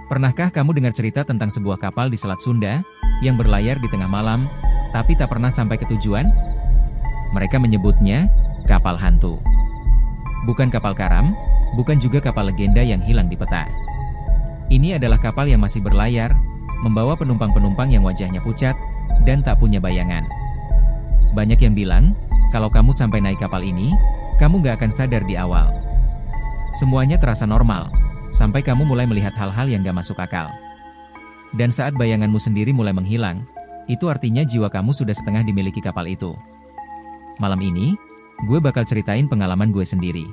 Pernahkah kamu dengar cerita tentang sebuah kapal di Selat Sunda, yang berlayar di tengah malam, tapi tak pernah sampai ke tujuan? Mereka menyebutnya, kapal hantu. Bukan kapal karam, bukan juga kapal legenda yang hilang di peta. Ini adalah kapal yang masih berlayar, membawa penumpang-penumpang yang wajahnya pucat, dan tak punya bayangan. Banyak yang bilang, kalau kamu sampai naik kapal ini, kamu gak akan sadar di awal. Semuanya terasa normal, sampai kamu mulai melihat hal-hal yang gak masuk akal. Dan saat bayanganmu sendiri mulai menghilang, itu artinya jiwa kamu sudah setengah dimiliki kapal itu. Malam ini, gue bakal ceritain pengalaman gue sendiri.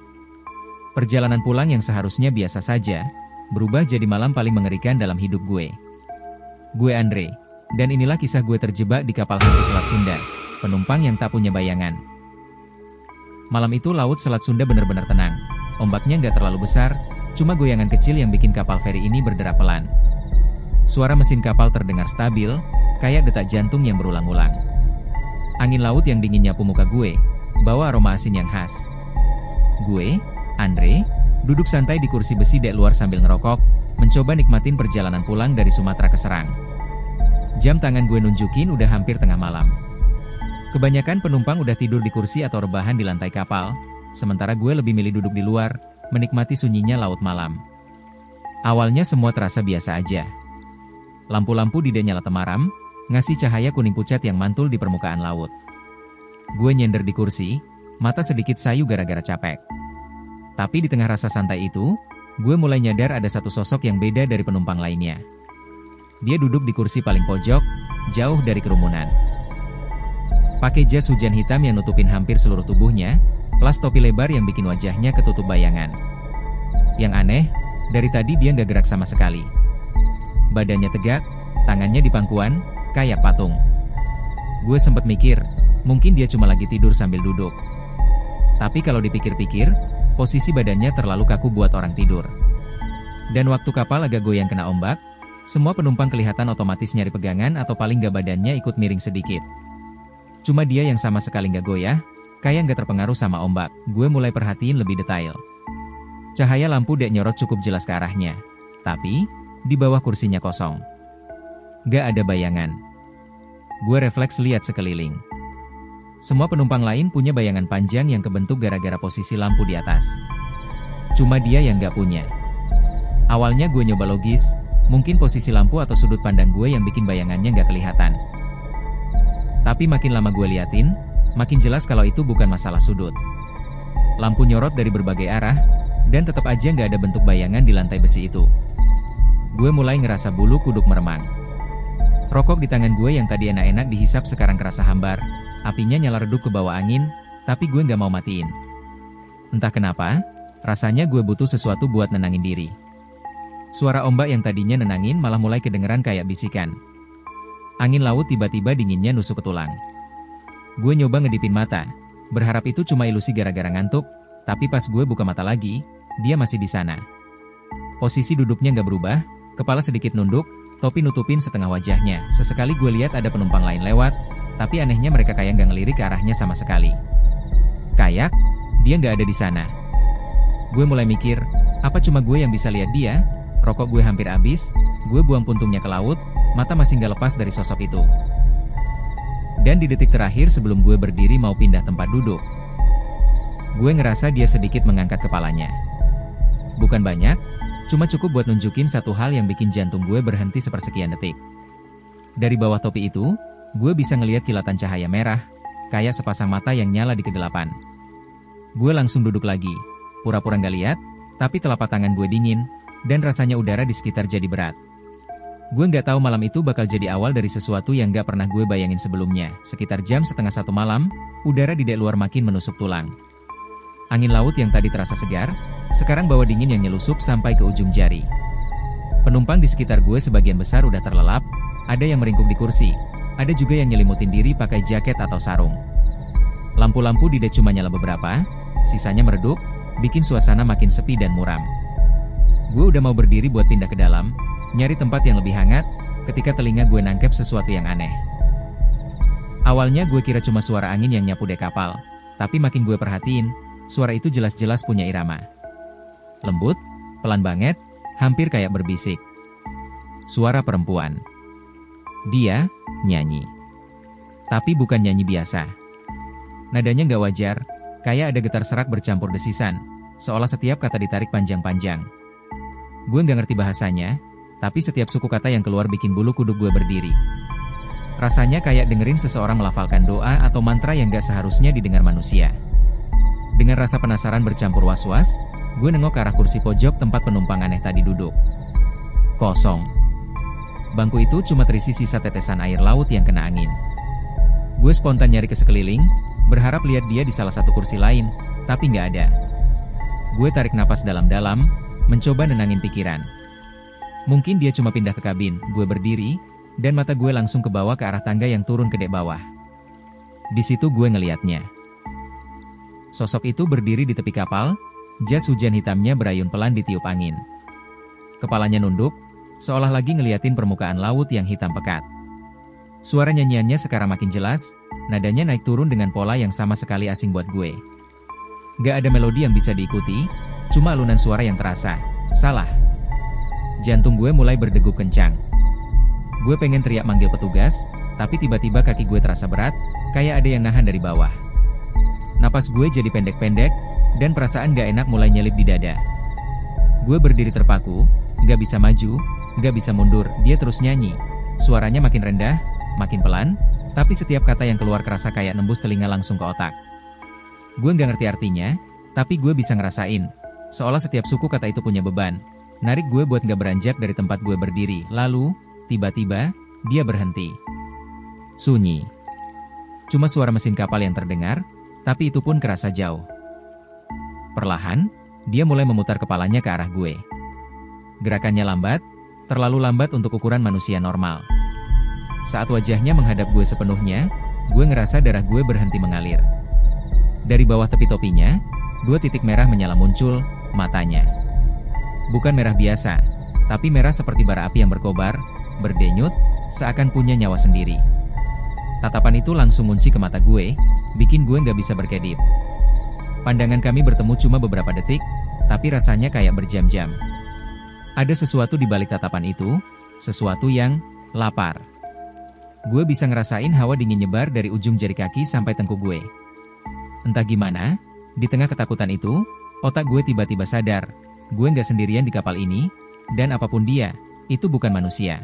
Perjalanan pulang yang seharusnya biasa saja, berubah jadi malam paling mengerikan dalam hidup gue. Gue Andre, dan inilah kisah gue terjebak di kapal hantu Selat Sunda, penumpang yang tak punya bayangan. Malam itu laut Selat Sunda benar-benar tenang. Ombaknya nggak terlalu besar, cuma goyangan kecil yang bikin kapal feri ini berderak pelan. Suara mesin kapal terdengar stabil, kayak detak jantung yang berulang-ulang. Angin laut yang dingin nyapu muka gue, bawa aroma asin yang khas. Gue, Andre, duduk santai di kursi besi dek luar sambil ngerokok, mencoba nikmatin perjalanan pulang dari Sumatera ke Serang. Jam tangan gue nunjukin udah hampir tengah malam. Kebanyakan penumpang udah tidur di kursi atau rebahan di lantai kapal, sementara gue lebih milih duduk di luar, menikmati sunyinya laut malam. Awalnya semua terasa biasa aja. Lampu-lampu di dek nyala temaram, ngasih cahaya kuning pucat yang mantul di permukaan laut. Gue nyender di kursi, mata sedikit sayu gara-gara capek. Tapi di tengah rasa santai itu, gue mulai nyadar ada satu sosok yang beda dari penumpang lainnya. Dia duduk di kursi paling pojok, jauh dari kerumunan. Pakai jas hujan hitam yang nutupin hampir seluruh tubuhnya, plus topi lebar yang bikin wajahnya ketutup bayangan. Yang aneh, dari tadi dia nggak gerak sama sekali. Badannya tegak, tangannya di pangkuan, kayak patung. Gue sempet mikir, mungkin dia cuma lagi tidur sambil duduk. Tapi kalau dipikir-pikir, posisi badannya terlalu kaku buat orang tidur. Dan waktu kapal agak goyang kena ombak, semua penumpang kelihatan otomatis nyari pegangan atau paling nggak badannya ikut miring sedikit. Cuma dia yang sama sekali nggak goyah, kayak nggak terpengaruh sama ombak. Gue mulai perhatiin lebih detail. Cahaya lampu dek nyorot cukup jelas ke arahnya. Tapi, di bawah kursinya kosong. Gak ada bayangan. Gue refleks lihat sekeliling. Semua penumpang lain punya bayangan panjang yang kebentuk gara-gara posisi lampu di atas. Cuma dia yang gak punya. Awalnya gue nyoba logis, mungkin posisi lampu atau sudut pandang gue yang bikin bayangannya gak kelihatan. Tapi makin lama gue liatin, makin jelas kalau itu bukan masalah sudut. Lampu nyorot dari berbagai arah, dan tetap aja nggak ada bentuk bayangan di lantai besi itu. Gue mulai ngerasa bulu kuduk meremang. Rokok di tangan gue yang tadi enak-enak dihisap sekarang kerasa hambar, apinya nyala redup ke bawah angin, tapi gue nggak mau matiin. Entah kenapa, rasanya gue butuh sesuatu buat nenangin diri. Suara ombak yang tadinya nenangin malah mulai kedengeran kayak bisikan. Angin laut tiba-tiba dinginnya nusuk ke tulang. Gue nyoba ngedipin mata, berharap itu cuma ilusi gara-gara ngantuk, tapi pas gue buka mata lagi, dia masih di sana. Posisi duduknya nggak berubah, kepala sedikit nunduk, topi nutupin setengah wajahnya. Sesekali gue lihat ada penumpang lain lewat, tapi anehnya mereka kayak nggak ngelirik ke arahnya sama sekali. Kayak, dia nggak ada di sana. Gue mulai mikir, apa cuma gue yang bisa lihat dia? Rokok gue hampir habis, gue buang puntungnya ke laut, mata masih nggak lepas dari sosok itu. Dan di detik terakhir sebelum gue berdiri mau pindah tempat duduk, gue ngerasa dia sedikit mengangkat kepalanya. Bukan banyak, cuma cukup buat nunjukin satu hal yang bikin jantung gue berhenti sepersekian detik. Dari bawah topi itu, gue bisa ngelihat kilatan cahaya merah, kayak sepasang mata yang nyala di kegelapan. Gue langsung duduk lagi, pura-pura nggak lihat, tapi telapak tangan gue dingin, dan rasanya udara di sekitar jadi berat. Gue nggak tahu malam itu bakal jadi awal dari sesuatu yang nggak pernah gue bayangin sebelumnya. Sekitar jam 12:30 malam, udara di dek luar makin menusuk tulang. Angin laut yang tadi terasa segar, sekarang bawa dingin yang nyelusup sampai ke ujung jari. Penumpang di sekitar gue sebagian besar udah terlelap, ada yang meringkuk di kursi, ada juga yang nyelimutin diri pakai jaket atau sarung. Lampu-lampu di dek cuma nyala beberapa, sisanya meredup, bikin suasana makin sepi dan muram. Gue udah mau berdiri buat pindah ke dalam, nyari tempat yang lebih hangat, ketika telinga gue nangkep sesuatu yang aneh. Awalnya gue kira cuma suara angin yang nyapu dek kapal, tapi makin gue perhatiin, suara itu jelas-jelas punya irama. Lembut, pelan banget, hampir kayak berbisik. suara perempuan. Dia nyanyi. Tapi bukan nyanyi biasa. Nadanya nggak wajar, kayak ada getar serak bercampur desisan, seolah setiap kata ditarik panjang-panjang. Gue nggak ngerti bahasanya, tapi setiap suku kata yang keluar bikin bulu kuduk gue berdiri. Rasanya kayak dengerin seseorang melafalkan doa atau mantra yang gak seharusnya didengar manusia. Dengan rasa penasaran bercampur was-was, gue nengok ke arah kursi pojok tempat penumpang aneh tadi duduk. Kosong. Bangku itu cuma terisi sisa tetesan air laut yang kena angin. Gue spontan nyari ke sekeliling, berharap lihat dia di salah satu kursi lain, tapi nggak ada. Gue tarik napas dalam-dalam, mencoba nenangin pikiran. Mungkin dia cuma pindah ke kabin. Gue berdiri, dan mata gue langsung ke bawah ke arah tangga yang turun ke dek bawah. Di situ gue ngeliatnya. Sosok itu berdiri di tepi kapal, jas hujan hitamnya berayun pelan ditiup angin. Kepalanya nunduk, seolah lagi ngeliatin permukaan laut yang hitam pekat. Suara nyanyiannya sekarang makin jelas, nadanya naik turun dengan pola yang sama sekali asing buat gue. Gak ada melodi yang bisa diikuti, cuma alunan suara yang terasa. Salah. Jantung gue mulai berdegup kencang. Gue pengen teriak manggil petugas, tapi tiba-tiba kaki gue terasa berat, kayak ada yang nahan dari bawah. Napas gue jadi pendek-pendek, dan perasaan gak enak mulai nyelip di dada. Gue berdiri terpaku, gak bisa maju, gak bisa mundur. Dia terus nyanyi. Suaranya makin rendah, makin pelan, tapi setiap kata yang keluar kerasa kayak nembus telinga langsung ke otak. Gue gak ngerti artinya, tapi gue bisa ngerasain, seolah setiap suku kata itu punya beban, narik gue buat gak beranjak dari tempat gue berdiri. Lalu, tiba-tiba, dia berhenti. Sunyi. Cuma suara mesin kapal yang terdengar, tapi itu pun kerasa jauh. Perlahan, dia mulai memutar kepalanya ke arah gue. Gerakannya lambat, terlalu lambat untuk ukuran manusia normal. Saat wajahnya menghadap gue sepenuhnya, gue ngerasa darah gue berhenti mengalir. Dari bawah tepi topinya, 2 titik merah menyala muncul, matanya. Bukan merah biasa, tapi merah seperti bara api yang berkobar, berdenyut, seakan punya nyawa sendiri. Tatapan itu langsung ngunci ke mata gue, bikin gue gak bisa berkedip. Pandangan kami bertemu cuma beberapa detik, tapi rasanya kayak berjam-jam. Ada sesuatu di balik tatapan itu, sesuatu yang lapar. Gue bisa ngerasain hawa dingin nyebar dari ujung jari kaki sampai tengkuk gue. Entah gimana, di tengah ketakutan itu, otak gue tiba-tiba sadar, gue nggak sendirian di kapal ini, dan apapun dia, itu bukan manusia.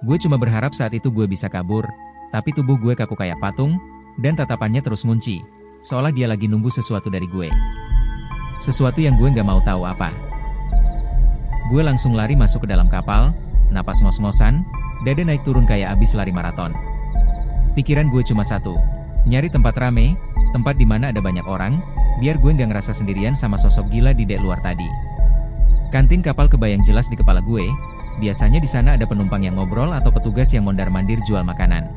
Gue cuma berharap saat itu gue bisa kabur, tapi tubuh gue kaku kayak patung, dan tatapannya terus ngunci, seolah dia lagi nunggu sesuatu dari gue. Sesuatu yang gue nggak mau tahu apa. Gue langsung lari masuk ke dalam kapal, napas ngos-ngosan, dada naik turun kayak abis lari maraton. Pikiran gue cuma satu, nyari tempat rame, tempat di mana ada banyak orang, biar gue nggak ngerasa sendirian sama sosok gila di dek luar tadi. Kantin kapal kebayang jelas di kepala gue, biasanya di sana ada penumpang yang ngobrol atau petugas yang mondar-mandir jual makanan.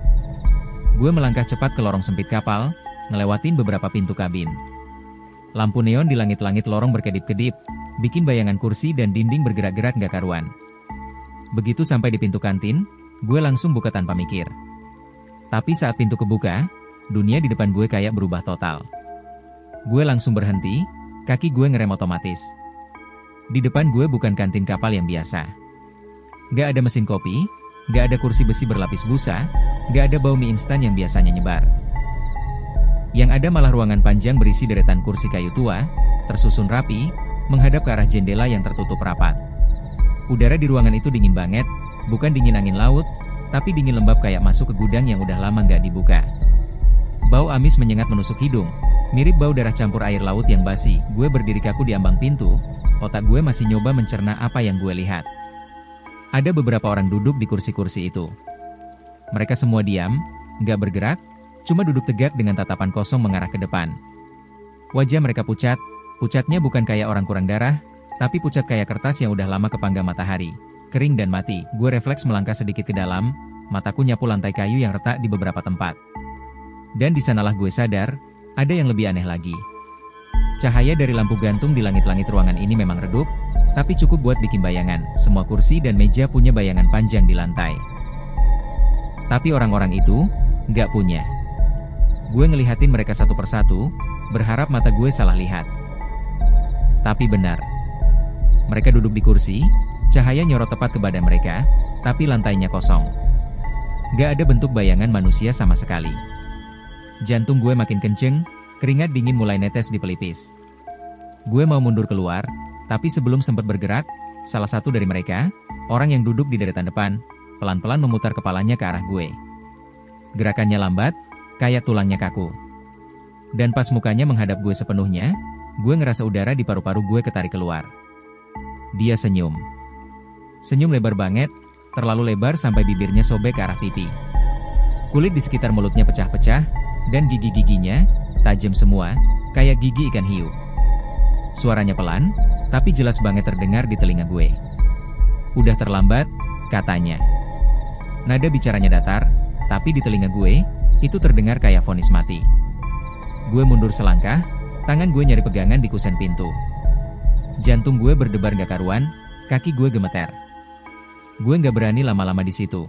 Gue melangkah cepat ke lorong sempit kapal, ngelewatin beberapa pintu kabin. Lampu neon di langit-langit lorong berkedip-kedip, bikin bayangan kursi dan dinding bergerak-gerak nggak karuan. Begitu sampai di pintu kantin, gue langsung buka tanpa mikir. Tapi saat pintu kebuka, dunia di depan gue kayak berubah total. Gue langsung berhenti, kaki gue ngerem otomatis. Di depan gue bukan kantin kapal yang biasa. Gak ada mesin kopi, gak ada kursi besi berlapis busa, gak ada bau mie instan yang biasanya nyebar. Yang ada malah ruangan panjang berisi deretan kursi kayu tua, tersusun rapi, menghadap ke arah jendela yang tertutup rapat. Udara di ruangan itu dingin banget, bukan dingin angin laut, tapi dingin lembab kayak masuk ke gudang yang udah lama nggak dibuka. Bau amis menyengat menusuk hidung, mirip bau darah campur air laut yang basi. Gue berdiri kaku di ambang pintu, otak gue masih nyoba mencerna apa yang gue lihat. Ada beberapa orang duduk di kursi-kursi itu. Mereka semua diam, nggak bergerak, cuma duduk tegak dengan tatapan kosong mengarah ke depan. Wajah mereka pucat, pucatnya bukan kayak orang kurang darah, tapi pucat kayak kertas yang udah lama kepanggang matahari, kering dan mati. Gue refleks melangkah sedikit ke dalam, mataku nyapu lantai kayu yang retak di beberapa tempat. Dan di sanalah gue sadar, ada yang lebih aneh lagi. Cahaya dari lampu gantung di langit-langit ruangan ini memang redup, tapi cukup buat bikin bayangan. Semua kursi dan meja punya bayangan panjang di lantai. Tapi orang-orang itu, nggak punya. Gue ngelihatin mereka satu persatu, berharap mata gue salah lihat. Tapi benar. Mereka duduk di kursi, Cahaya nyorot tepat ke badan mereka, tapi lantainya kosong. Gak ada bentuk bayangan manusia sama sekali. Jantung gue makin kenceng, keringat dingin mulai netes di pelipis. Gue mau mundur keluar, tapi sebelum sempat bergerak, salah satu dari mereka, orang yang duduk di deretan depan, pelan-pelan memutar kepalanya ke arah gue. Gerakannya lambat, kayak tulangnya kaku. Dan pas mukanya menghadap gue sepenuhnya, gue ngerasa udara di paru-paru gue ketarik keluar. Dia senyum. Senyum lebar banget, terlalu lebar sampai bibirnya sobek ke arah pipi. Kulit di sekitar mulutnya pecah-pecah, dan gigi-giginya tajam semua, kayak gigi ikan hiu. Suaranya pelan, tapi jelas banget terdengar di telinga gue. Udah terlambat, katanya. Nada bicaranya datar, tapi di telinga gue, itu terdengar kayak vonis mati. Gue mundur selangkah, tangan gue nyari pegangan di kusen pintu. Jantung gue berdebar gak karuan, kaki gue gemeter. Gue gak berani lama-lama di situ.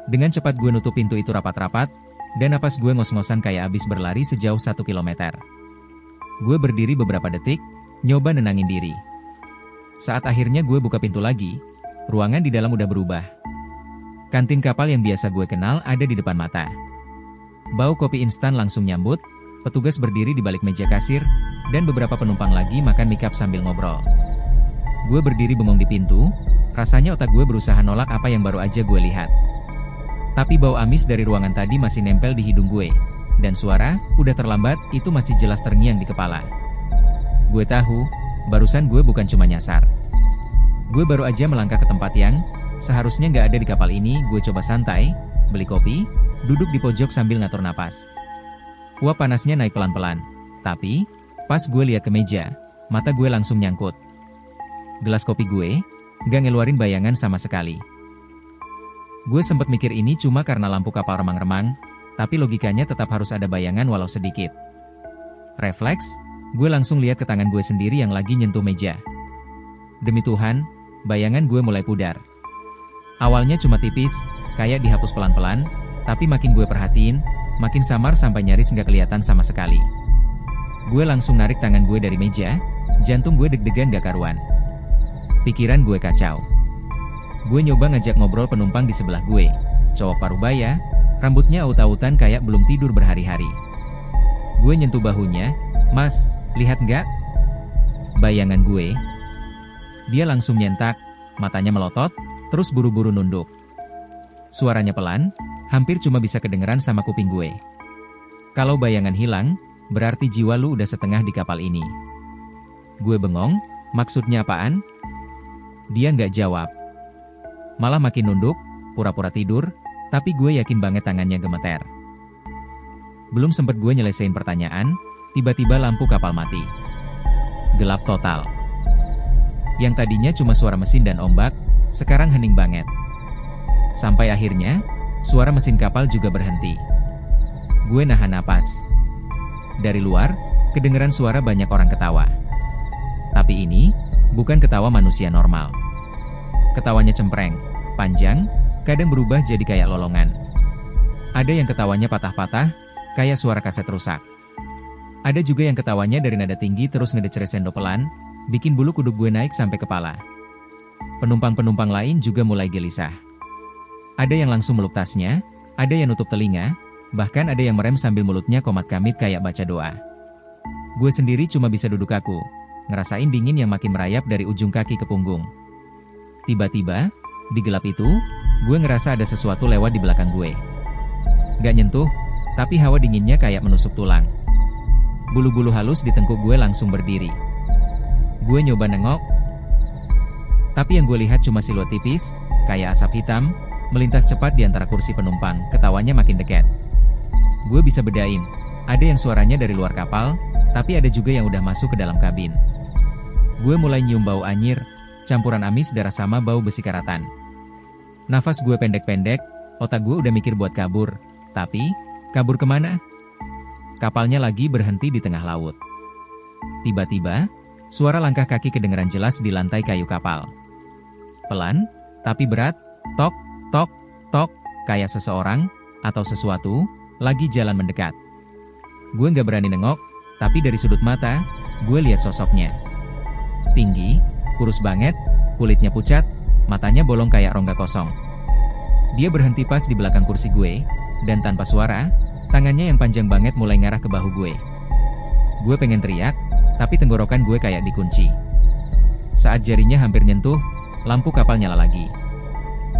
Dengan cepat gue nutup pintu itu rapat-rapat, dan napas gue ngos-ngosan kayak abis berlari sejauh 1 kilometer. Gue berdiri beberapa detik, nyoba nenangin diri. Saat akhirnya gue buka pintu lagi, ruangan di dalam udah berubah. Kantin kapal yang biasa gue kenal ada di depan mata. Bau kopi instan langsung nyambut, petugas berdiri di balik meja kasir, dan beberapa penumpang lagi makan mie cup sambil ngobrol. Gue berdiri bengong di pintu, rasanya otak gue berusaha nolak apa yang baru aja gue lihat. Tapi bau amis dari ruangan tadi masih nempel di hidung gue, dan suara, udah terlambat, itu masih jelas terngiang di kepala. Gue tahu, barusan gue bukan cuma nyasar. Gue baru aja melangkah ke tempat yang seharusnya nggak ada di kapal ini. Gue coba santai, beli kopi, duduk di pojok sambil ngatur napas. Uap panasnya naik pelan-pelan, tapi pas gue lihat ke meja, mata gue langsung nyangkut. Gelas kopi gue nggak ngeluarin bayangan sama sekali. Gue sempat mikir ini cuma karena lampu kapal remang-remang, tapi logikanya tetap harus ada bayangan walau sedikit. Refleks, gue langsung lihat ke tangan gue sendiri yang lagi nyentuh meja. Demi Tuhan, bayangan gue mulai pudar. Awalnya cuma tipis, kayak dihapus pelan-pelan, tapi makin gue perhatiin, makin samar sampai nyaris nggak kelihatan sama sekali. Gue langsung narik tangan gue dari meja, jantung gue deg-degan gak karuan. Pikiran gue kacau. Gue nyoba ngajak ngobrol penumpang di sebelah gue, cowok parubaya, rambutnya aut-autan kayak belum tidur berhari-hari. Gue nyentuh bahunya, "Mas, lihat nggak? Bayangan gue." Dia langsung nyentak, matanya melotot, terus buru-buru nunduk. Suaranya pelan, hampir cuma bisa kedengeran sama kuping gue. "Kalau bayangan hilang, berarti jiwa lu udah setengah di kapal ini." Gue bengong, maksudnya apaan? Dia nggak jawab. Malah makin nunduk, pura-pura tidur, tapi gue yakin banget tangannya gemeter. Belum sempet gue nyelesain pertanyaan, tiba-tiba lampu kapal mati. Gelap total. Yang tadinya cuma suara mesin dan ombak, sekarang hening banget. Sampai akhirnya, suara mesin kapal juga berhenti. Gue nahan napas. Dari luar, kedengeran suara banyak orang ketawa. Tapi ini, bukan ketawa manusia normal. Ketawanya cempreng, panjang, kadang berubah jadi kayak lolongan. Ada yang ketawanya patah-patah, kayak suara kaset rusak. Ada juga yang ketawanya dari nada tinggi terus ngedecrescendo pelan, bikin bulu kuduk gue naik sampai kepala. Penumpang-penumpang lain juga mulai gelisah. Ada yang langsung meluk tasnya, ada yang nutup telinga, bahkan ada yang merem sambil mulutnya komat-kamit kayak baca doa. Gue sendiri cuma bisa duduk kaku, ngerasain dingin yang makin merayap dari ujung kaki ke punggung. Tiba-tiba, di gelap itu, gue ngerasa ada sesuatu lewat di belakang gue. Gak nyentuh, tapi hawa dinginnya kayak menusuk tulang. Bulu-bulu halus di tengkuk gue langsung berdiri. Gue nyoba nengok, tapi yang gue lihat cuma siluet tipis, kayak asap hitam, melintas cepat di antara kursi penumpang. Ketawanya makin dekat. Gue bisa bedain, ada yang suaranya dari luar kapal, tapi ada juga yang udah masuk ke dalam kabin. Gue mulai nyium bau anyir, campuran amis darah sama bau besi karatan. Nafas gue pendek-pendek, otak gue udah mikir buat kabur, tapi, kabur kemana? Kapalnya lagi berhenti di tengah laut. Tiba-tiba, suara langkah kaki kedengeran jelas di lantai kayu kapal. Pelan, tapi berat, tok, tok, tok, kayak seseorang, atau sesuatu, lagi jalan mendekat. Gue gak berani nengok, tapi dari sudut mata, gue lihat sosoknya. Tinggi, kurus banget, Kulitnya pucat, matanya bolong kayak rongga kosong. Dia berhenti pas di belakang kursi gue, dan tanpa suara, tangannya yang panjang banget mulai ngarah ke bahu gue. Gue pengen teriak, tapi tenggorokan gue kayak dikunci. Saat jarinya hampir nyentuh, lampu kapal nyala lagi.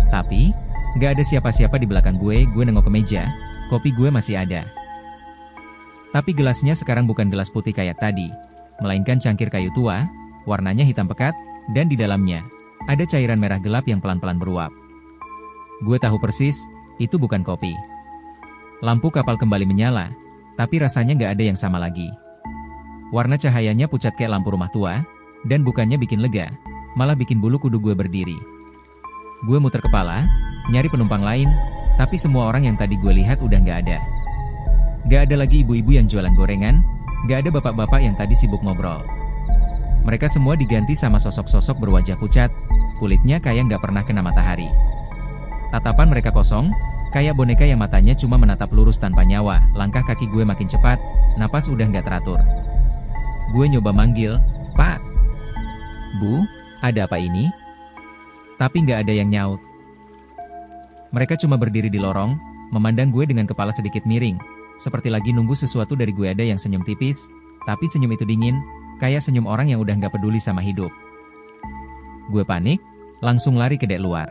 Tapi, gak ada siapa-siapa di belakang gue nengok ke meja, kopi gue masih ada. Tapi gelasnya sekarang bukan gelas putih kayak tadi, melainkan cangkir kayu tua, warnanya hitam pekat, dan di dalamnya, ada cairan merah gelap yang pelan-pelan beruap. Gue tahu persis, itu bukan kopi. Lampu kapal kembali menyala, tapi rasanya gak ada yang sama lagi. Warna cahayanya pucat kayak lampu rumah tua, dan bukannya bikin lega, malah bikin bulu kudu gue berdiri. Gue muter kepala, nyari penumpang lain, tapi semua orang yang tadi gue lihat udah gak ada. Gak ada lagi ibu-ibu yang jualan gorengan, gak ada bapak-bapak yang tadi sibuk ngobrol. Mereka semua diganti sama sosok-sosok berwajah pucat, kulitnya kayak gak pernah kena matahari. Tatapan mereka kosong, kayak boneka yang matanya cuma menatap lurus tanpa nyawa. Langkah kaki gue makin cepat, napas udah gak teratur. Gue nyoba manggil, "Pak, Bu, ada apa ini?" Tapi nggak ada yang nyaut. Mereka cuma berdiri di lorong, memandang gue dengan kepala sedikit miring, seperti lagi nunggu sesuatu dari gue. Ada yang senyum tipis, tapi senyum itu dingin, kayak senyum orang yang udah nggak peduli sama hidup. Gue panik, langsung lari ke dek luar.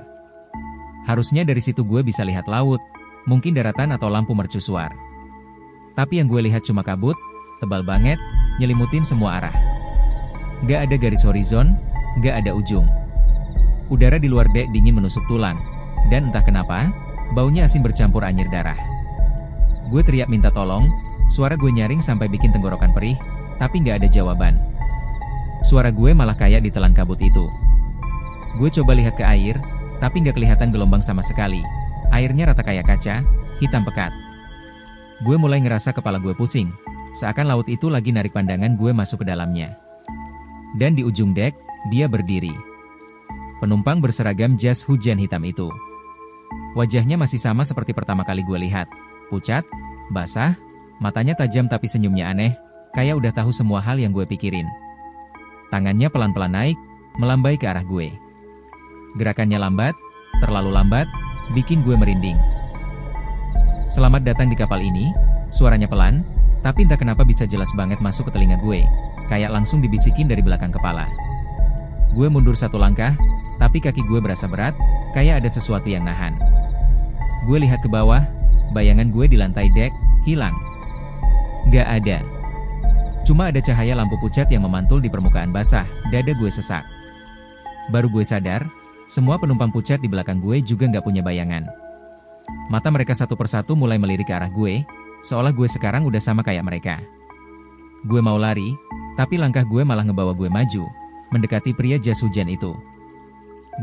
Harusnya dari situ gue bisa lihat laut, mungkin daratan atau lampu mercusuar. Tapi yang gue lihat cuma kabut, tebal banget, nyelimutin semua arah. Gak ada garis horizon, gak ada ujung. Udara di luar dek dingin menusuk tulang, dan entah kenapa, baunya asin bercampur anyir darah. Gue teriak minta tolong, suara gue nyaring sampai bikin tenggorokan perih, tapi gak ada jawaban. Suara gue malah kayak ditelan kabut itu. Gue coba lihat ke air, tapi gak kelihatan gelombang sama sekali. Airnya rata kayak kaca, hitam pekat. Gue mulai ngerasa kepala gue pusing, seakan laut itu lagi narik pandangan gue masuk ke dalamnya. Dan di ujung dek, dia berdiri. Penumpang berseragam jas hujan hitam itu. Wajahnya masih sama seperti pertama kali gue lihat. Pucat, basah, matanya tajam tapi senyumnya aneh, kayak udah tahu semua hal yang gue pikirin. Tangannya pelan-pelan naik, melambai ke arah gue. Gerakannya lambat, terlalu lambat, bikin gue merinding. "Selamat datang di kapal ini," suaranya pelan, tapi entah kenapa bisa jelas banget masuk ke telinga gue, kayak langsung dibisikin dari belakang kepala. Gue mundur satu langkah, tapi kaki gue berasa berat, kayak ada sesuatu yang nahan. Gue lihat ke bawah, bayangan gue di lantai dek, hilang. Gak ada. Cuma ada cahaya lampu pucat yang memantul di permukaan basah, dada gue sesak. Baru gue sadar, semua penumpang pucat di belakang gue juga gak punya bayangan. Mata mereka satu persatu mulai melirik ke arah gue, seolah gue sekarang udah sama kayak mereka. Gue mau lari, tapi langkah gue malah ngebawa gue maju, mendekati pria jas hujan itu.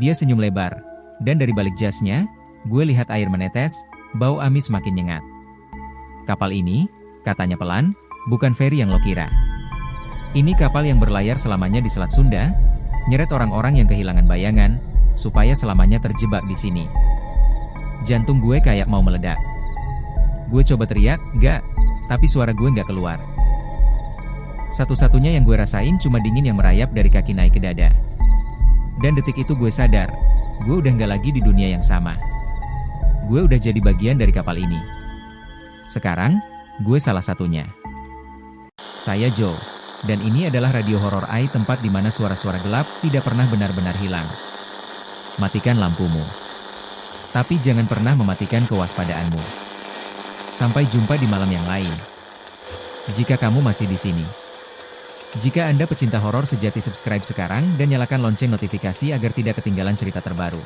Dia senyum lebar, dan dari balik jasnya, gue lihat air menetes, bau amis makin nyengat. "Kapal ini," katanya pelan, "bukan feri yang lo kira. Ini kapal yang berlayar selamanya di Selat Sunda, nyeret orang-orang yang kehilangan bayangan, supaya selamanya terjebak di sini." Jantung gue kayak mau meledak. Gue coba teriak, "Gak," tapi suara gue gak keluar. Satu-satunya yang gue rasain cuma dingin yang merayap dari kaki naik ke dada. Dan detik itu gue sadar, gue udah gak lagi di dunia yang sama. Gue udah jadi bagian dari kapal ini. Sekarang, gue salah satunya. Saya Joe, dan ini adalah Radio Horor AI, tempat di mana suara-suara gelap tidak pernah benar-benar hilang. Matikan lampumu. Tapi jangan pernah mematikan kewaspadaanmu. Sampai jumpa di malam yang lain. Jika kamu masih di sini. Jika Anda pecinta horor sejati, subscribe sekarang dan nyalakan lonceng notifikasi agar tidak ketinggalan cerita terbaru.